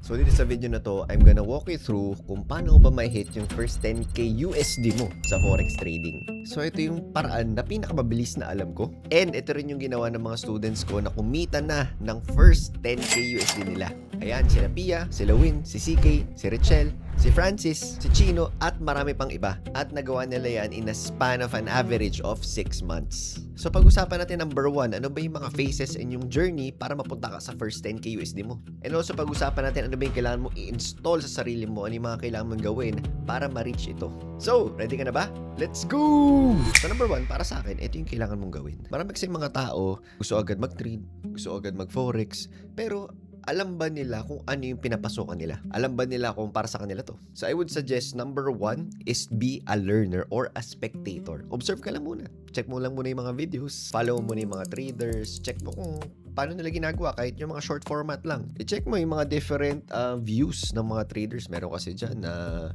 So dito sa video na to, I'm gonna walk you through kung paano ba may hit yung first 10k USD mo sa forex trading. So ito yung paraan na pinakamabilis na alam ko. And ito rin yung ginawa ng mga students ko na kumita na ng first 10k USD nila. Ayan, sila Pia, sila Win, si CK, si Richelle, si Francis, si Chino, at marami pang iba. At nagawa nila yan in a span of an average of 6 months. So pag-usapan natin number 1, ano ba yung mga phases in yung journey para mapunta ka sa first 10k USD mo? And also pag-usapan natin ano ba yung kailangan mo i-install sa sarili mo, ano yung mga kailangan mong gawin para ma-reach ito. So, ready ka na ba? Let's go! So number 1, para sa akin, ito yung kailangan mong gawin. Marami kasi mga tao, gusto agad mag-trade, gusto agad mag-forex, pero alam ba nila kung ano yung pinapasokan nila? Alam ba nila kung para sa kanila to? So I would suggest number 1 is be a learner or a spectator. Observe ka lang muna. Check mo lang muna yung mga videos. Follow mo muna yung mga traders. Check mo kung paano nila ginagawa kahit yung mga short format lang. I-check mo yung mga different views ng mga traders. Meron kasi dyan na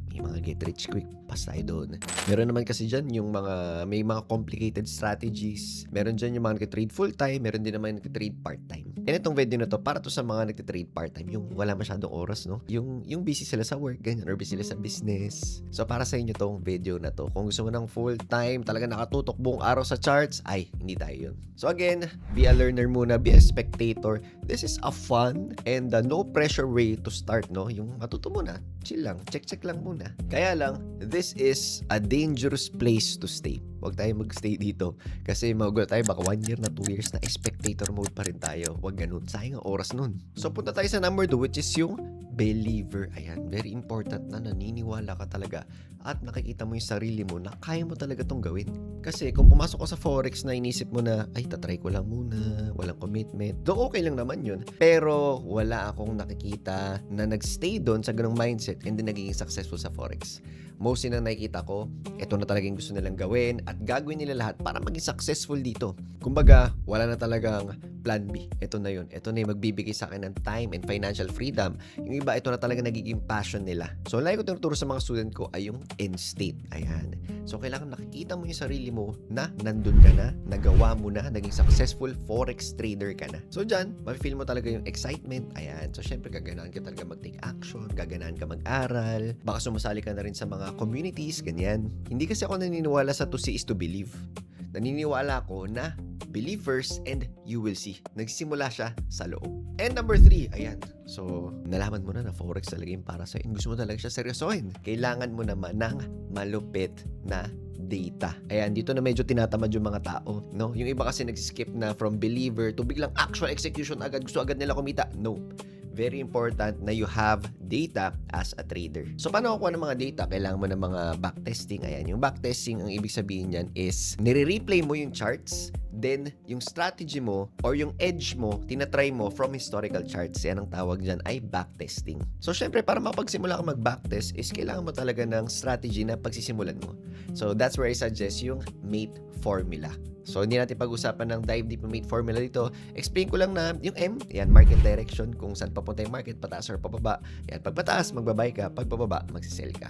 may mga get rich quick. Pas tayo doon. Meron naman kasi dyan yung may mga complicated strategies. Meron dyan yung mga nag-trade full time. Meron din naman nag-trade part time. And itong video na to, para to sa mga nag-trade part time. Yung wala masyadong oras, no? Yung busy sila sa work, ganyan, or busy sila sa business. So para sa inyo tong video na to. Kung gusto mo ng full time, talaga nakatutok buong araw sa charts, ay, hindi tayo yun. So again, be a learner muna, be a spectator. This is a fun and no pressure way to start, no? Yung matuto mo na, chill lang, check lang muna. Kaya lang, this is a dangerous place to stay. Huwag tayo mag-stay dito kasi magugulat tayo, baka 1 year na 2 years na spectator mode pa rin tayo. Huwag ganun, sayang ang oras nun. So punta tayo sa number 2, which is yung believer. Ayan, very important na naniniwala ka talaga at nakikita mo yung sarili mo na kaya mo talaga tong gawin. Kasi kung pumasok ka sa forex na inisip mo na, ay, tatry ko lang muna, walang commitment, do okay lang naman yun. Pero wala akong nakikita na nagstay doon sa ganung mindset and then nagiging successful sa forex. Mostly na nakikita ko, ito na talagang gusto nilang gawin at gagawin nila lahat para maging successful dito. Kumbaga, wala na talagang plan B. Ito na yun. Ito na yung magbibigay sa akin ng time and financial freedom. Yung iba, ito na talaga nagiging passion nila. So, lagi ko tinuturo sa mga student ko ay yung end state. Ayan. So, kailangan nakikita mo yung sarili mo na nandun ka na, nagawa mo na, naging successful forex trader ka na. So, dyan, mafe-feel mo talaga yung excitement. Ayan. So, syempre, gaganahan ka talaga mag-take action, gaganahan ka mag-aral, baka sumasali ka na rin sa mga communities, ganyan. Hindi kasi ako naniniwala sa to see is to believe. Naniniwala ako na believe first and you will see. Nagsimula siya sa loob. And number 3, ayan. So, nalaman mo na forex talaga yung para sa'yo. Gusto mo talaga siya seryosohin. Kailangan mo naman ng malupit na data. Ayan, dito na medyo tinatamad yung mga tao, no? Yung iba kasi nag-skip na from believer to biglang actual execution agad. Gusto agad nila kumita. No. Very important na you have data as a trader. So, paano kukuha ng mga data? Kailangan mo ng mga backtesting. Ayan, yung backtesting, ang ibig sabihin niyan is nire-replay mo yung charts, then yung strategy mo or yung edge mo, tinatry mo from historical charts. Yan ang tawag dyan ay backtesting. So, syempre, para mapagsimula ka mag-backtest is kailangan mo talaga ng strategy na pagsisimulan mo. So, that's where I suggest yung MATE formula. So, hindi natin pag-usapan ng dive deep MATE formula dito. Explain ko lang na yung M, yan, market direction, kung saan papunta yung market, pataas or pababa. Yan, pag pataas, magbabay ka. Pag pababa, magsisell ka.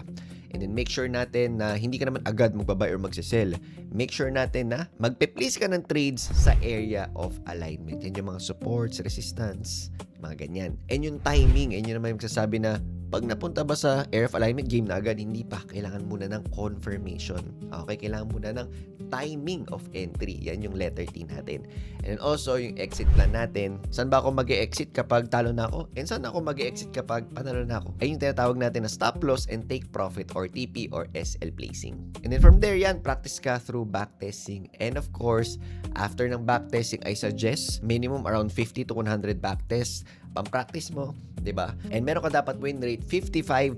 And then, make sure natin na hindi ka naman agad magbabay or magsisell. Make sure natin na magpe-place ka ng trades sa area of alignment. Yan yung mga supports, resistance, mga ganyan. And yung timing, yun naman yung magsasabi na pag napunta ba sa area of alignment, game na agad, hindi pa. Kailangan muna ng confirmation. Okay, kailangan muna ng timing of entry. Yan yung letter T natin. And also, yung exit plan natin. Saan ba ako mag-exit kapag talo na ako? And saan ako mag-exit kapag panalo na ako? Ay yung tinatawag natin na stop loss and take profit or TP or SL placing. And then from there, yan, practice ka through backtesting. And of course, after ng backtesting, I suggest minimum around 50 to 100 backtests. Pang-practice mo, 'di ba? And meron ka dapat win rate 55%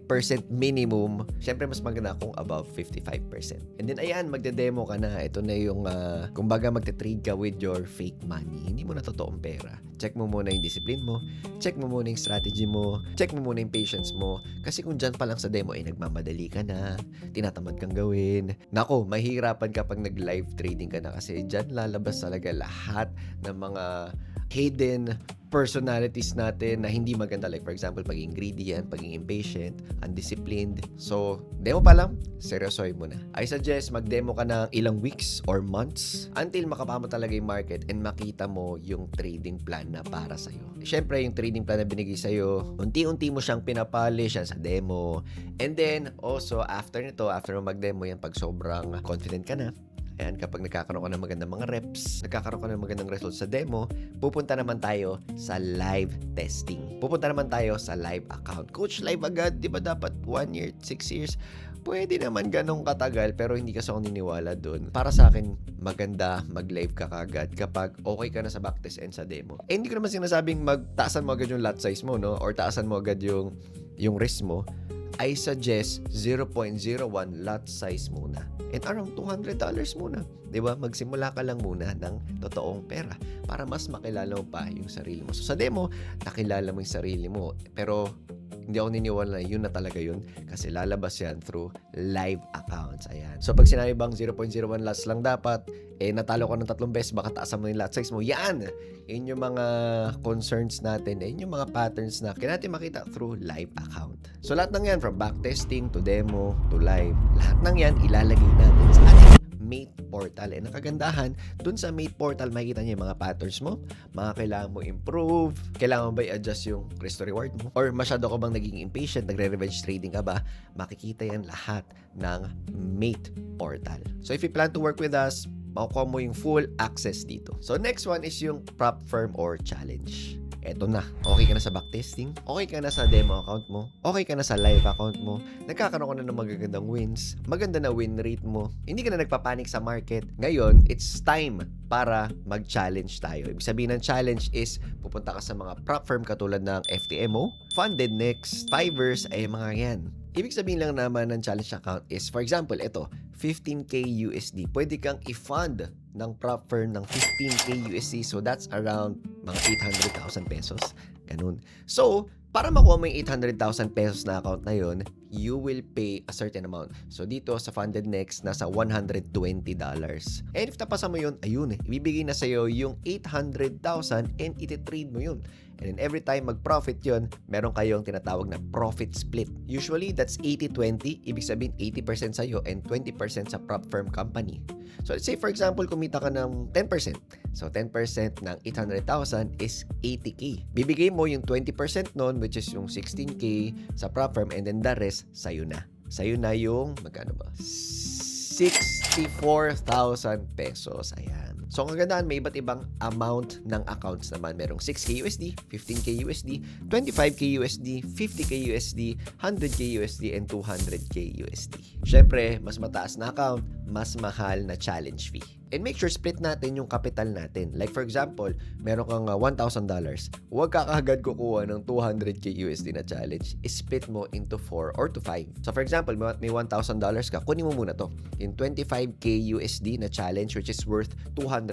minimum. Syempre mas maganda kung above 55%. And then ayan, magde-demo ka na. Ito na yung kumbaga magte-trade ka with your fake money. Hindi mo na totoong pera. Check mo muna yung discipline mo. Check mo muna yung strategy mo. Check mo muna yung patience mo. Kasi kung dyan pa lang sa demo ay nagmamadali ka na, tinatamad kang gawin. Nako, mahirapan kapag nag-live trading ka na kasi dyan lalabas talaga lahat ng mga hidden personalities natin na hindi maganda. Like for example, pagiging greedy yan, pagiging impatient, undisciplined. So, demo pa lang, seryosoy mo na. I suggest mag-demo ka ng ilang weeks or months until makapamo talaga yung market and makita mo yung trading plan na para sa'yo. Siyempre, yung trading plan na binigay sa'yo, unti-unti mo siyang pinapalish yan sa demo. And then, also, after nito, after mo mag-demo yan, pag sobrang confident ka na, ayan, kapag nagkakaroon ka ng magandang mga reps, nagkakaroon ka ng magandang results sa demo, pupunta naman tayo sa live testing. Pupunta naman tayo sa live account. Coach, live agad? Di ba dapat 1 year, 6 years? Pwede naman ganong katagal, pero hindi kasi ako niniwala dun. Para sa akin, maganda mag-live ka kagad kapag okay ka na sa backtest and sa demo. Eh, hindi ko naman sinasabing magtaasan mo agad yung lot size mo, no? Or taasan mo agad yung risk mo. I suggest 0.01 lot size muna. And around $200 muna. Diba? Magsimula ka lang muna ng totoong pera para mas makilala mo pa yung sarili mo. So sa demo, nakilala mo yung sarili mo. Pero hindi ako niniwala na yun na talaga yun kasi lalabas yan through live accounts. Ayan. So pag sinabi bang 0.01 lots lang dapat, natalo ka ng 3 beses, baka taasan mo yung lot size mo. Yan! Yun yung mga concerns natin. Yun yung mga patterns na kaya natin makita through live account. So lahat ng yan, from backtesting to demo to live, lahat ng yan ilalagay natin sa ating Mate Portal. And ang kagandahan, dun sa Mate Portal, makikita niyo yung mga patterns mo, mga kailangan mo improve, kailangan mo ba i-adjust yung risk to reward mo, or masyado ka bang naging impatient, nagre-revenge trading ka ba, makikita yan lahat ng Mate Portal. So if you plan to work with us, makukuha mo yung full access dito. So next one is yung prop firm or challenge. Eto na. Okay ka na sa backtesting? Okay ka na sa demo account mo? Okay ka na sa live account mo? Nagkakaroon ka na ng magagandang wins? Maganda na win rate mo? Hindi ka na nagpapanik sa market? Ngayon, it's time para mag-challenge tayo. Ibig sabihin ng challenge is pupunta ka sa mga prop firm katulad ng FTMO, Funded Next, Fivers, ay mga yan. Ibig sabihin lang naman ng challenge account is, for example, ito, 15K USD. Pwede kang i-fund ng prop firm ng 15K USD. So, that's around mga 800,000 pesos. Ganun. So, para makuha mo yung 800,000 pesos na account na yun, you will pay a certain amount. So, dito sa Funded Next, nasa $120. And if napasa mo yun, ayun ibibigay na sa'yo yung 800,000 and ititrade mo yun. And then every time mag-profit yun, meron kayong tinatawag na profit split. Usually, that's 80-20. Ibig sabihin, 80% sa'yo and 20% sa prop firm company. So, let's say, for example, kumita ka ng 10%. So, 10% ng 800,000 is 80K. Bibigay mo yung 20% nun, which is yung 16K sa prop firm, and then the rest, sa'yo na. Sa'yo na yung, magkano ba? 64,000 pesos. Ayan. So, ang kagandahan, may iba't ibang amount ng accounts naman. Merong 6K USD, 15K USD, 25K USD, 50K USD, 100K USD, and 200K USD. Siyempre, mas mataas na account, mas mahal na challenge fee. And make sure split natin yung capital natin. Like for example, meron kang $1,000. Huwag ka kaagad kukuha ng 200K USD na challenge. Split mo into 4 or to 5. So for example, may $1,000 ka, kunin mo muna to. In 25K USD na challenge which is worth $200.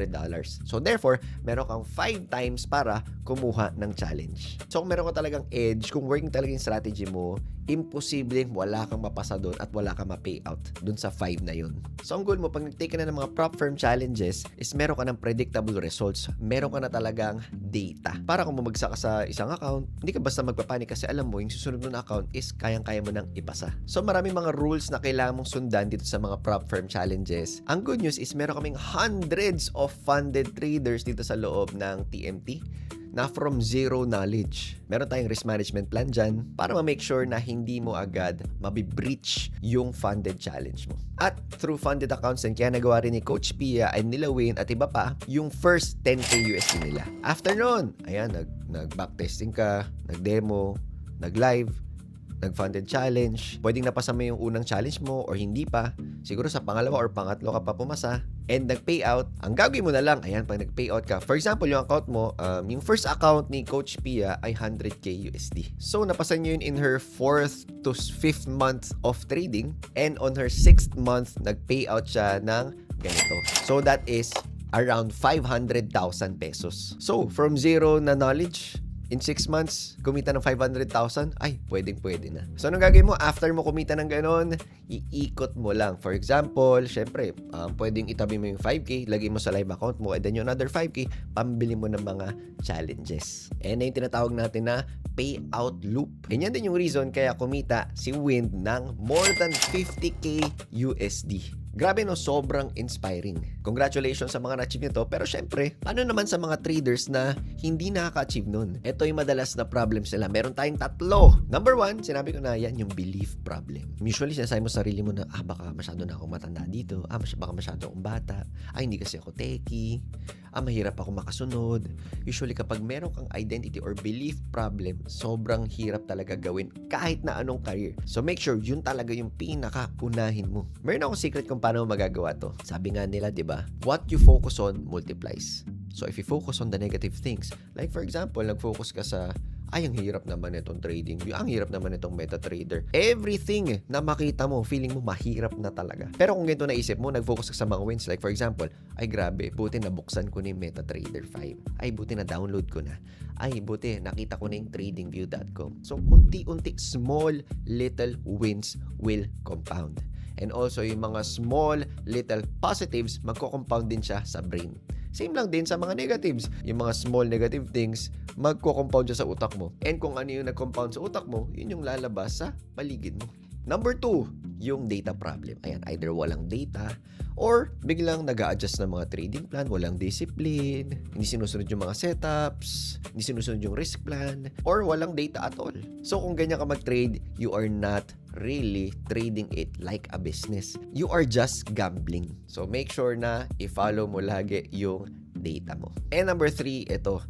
So therefore, meron kang 5 times para kumuha ng challenge. So kung meron ka talagang edge, kung working talaga yung strategy mo, imposibleng wala kang mapasa doon at wala kang ma-payout doon sa 5 na yun. So ang goal mo, pag nag-take ka na ng mga prop firm challenges, is meron ka ng predictable results. Meron ka na talagang data. Para kung bumagsak ka sa isang account, hindi ka basta magpapanik kasi alam mo, yung susunod na account is kayang-kaya mo nang ipasa. So maraming mga rules na kailangan mong sundan dito sa mga prop firm challenges. Ang good news is meron kaming hundreds of funded traders dito sa loob ng TMT na from zero knowledge. Meron tayong risk management plan dyan para ma-make sure na hindi mo agad mabibreach yung funded challenge mo. At through funded accounts din, kaya nagawa rin ni Coach Pia and nila Wayne at iba pa yung first 10K USD nila. After nun, ayan, nag-backtesting ka, nag-demo, nag-live, nag-funded challenge. Pwedeng napasa mo yung unang challenge mo or hindi pa. Siguro sa pangalawa or pangatlo ka pa pumasa. And nag-payout. Ang gagawin mo na lang, ayan, pag nag-payout ka. For example, yung account mo, yung first account ni Coach Pia ay 100K USD. So, napasa niyo yun in her 4th to 5th month of trading. And on her 6th month, nag-payout siya ng ganito. So, that is around 500,000 pesos. So, from zero na knowledge, in 6 months, kumita ng 500,000, ay, pwede na. So, anong gagawin mo? After mo kumita ng ganon, iikot mo lang. For example, syempre, pwedeng itabi mo yung 5K, lagay mo sa live account mo, and then yung another 5K, pambili mo ng mga challenges. And na yung tinatawag natin na payout loop. And yan din yung reason kaya kumita si Wind ng more than 50K USD. Grabe no, sobrang inspiring. Congratulations sa mga na-achieve nito. Pero syempre, ano naman sa mga traders na hindi nakaka-achieve nun? Ito yung madalas na problems nila. Meron tayong tatlo. Number 1, sinabi ko na yan, yung belief problem. Usually, sinasabi mo sa sarili mo na, baka masyado na akong matanda dito. Baka masyado akong bata. Hindi kasi ako techie. Mahirap ako makasunod. Usually, kapag meron kang identity or belief problem, sobrang hirap talaga gawin kahit na anong career. So, make sure yun talaga yung pinaka-unahin mo. Meron akong secret kung paano magagawa to. Sabi nga nila, di ba? What you focus on multiplies. So, if you focus on the negative things, like for example, nag-focus ka sa ang hirap naman itong trading. Ang hirap naman itong MetaTrader. Everything na makita mo, feeling mo mahirap na talaga. Pero kung ganito naisip mo, nag-focus ka sa mga wins. Like for example, grabe, buti nabuksan ko na yung MetaTrader 5. Buti na download ko na. Buti nakita ko na yung tradingview.com. So, unti-unti, small little wins will compound. And also, yung mga small little positives, magko-compound din siya sa brain. Same lang din sa mga negatives. Yung mga small negative things, magko-compound siya sa utak mo. And kung ano yung nag-compound sa utak mo, yun yung lalabas sa paligid mo. Number 2, yung data problem. Either walang data or biglang nag-a-adjust ng mga trading plan, walang discipline, hindi sinusunod yung mga setups, hindi sinusunod yung risk plan, or walang data at all. So kung ganyan ka mag-trade, you are not really trading it like a business. You are just gambling. So make sure na i-follow mo lagi yung data mo. And number 3, ito,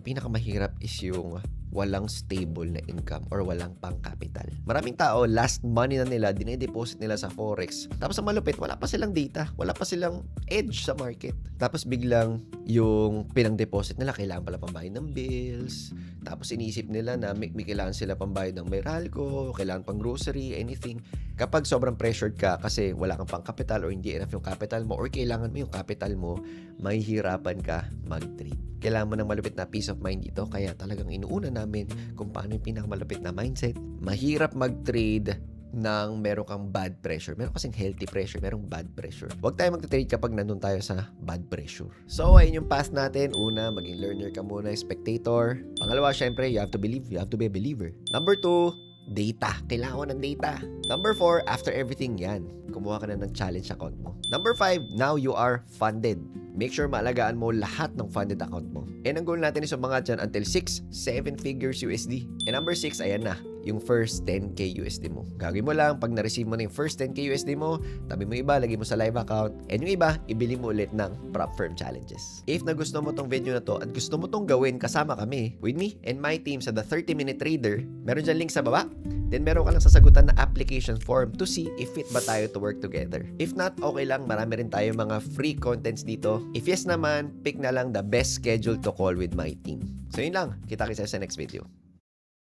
pinakamahirap is yung walang stable na income or walang pang-capital. Maraming tao, last money na nila, dinedeposit nila sa Forex. Tapos sa malupit, wala pa silang data. Wala pa silang edge sa market. Tapos biglang yung pinang-deposit nila, kailangan pala pambayad ng bills. Tapos iniisip nila na may kailangan sila pambayad ng Meralco, kailangan pang grocery, anything. Kapag sobrang pressured ka kasi wala kang pang-capital or hindi enough yung capital mo or kailangan mo yung capital mo, mahihirapan ka mag-trade. Kailangan mo ng malupit na peace of mind dito. Kaya talagang inuuna namin kung paano yung pinakamalupit na mindset. Mahirap mag-trade nang meron kang bad pressure. Meron kasing healthy pressure, merong bad pressure. Huwag tayo mag-trade kapag nandun tayo sa bad pressure. So, ayun yung path natin. Una, maging learner ka muna, spectator. Pangalawa, syempre, you have to believe. You have to be a believer. Number 2, data. Kailangan mo ng data. Number 4, after everything yan, kumuha ka na ng challenge account mo. Number 5, now you are funded. Make sure maalagaan mo lahat ng funded account mo. And ang goal natin is umangat dyan until 6, 7 figures USD. And number 6, ayan na, yung first 10K USD mo. Gagawin mo lang, pag na-receive mo na yung first 10K USD mo, tabi mo iba, lagay mo sa live account. And yung iba, ibili mo ulit ng prop firm challenges. If nagustuhan mo tong video na to at gusto mo tong gawin kasama kami, with me and my team sa The 30-Minute Trader, meron dyan link sa baba. Then meron ka lang sasagutan na application form to see if fit ba tayo to work together. If not, okay lang. Marami rin tayo mga free contents dito. If yes naman, pick na lang the best schedule to call with my team. So yun lang. Kita-kita sa next video.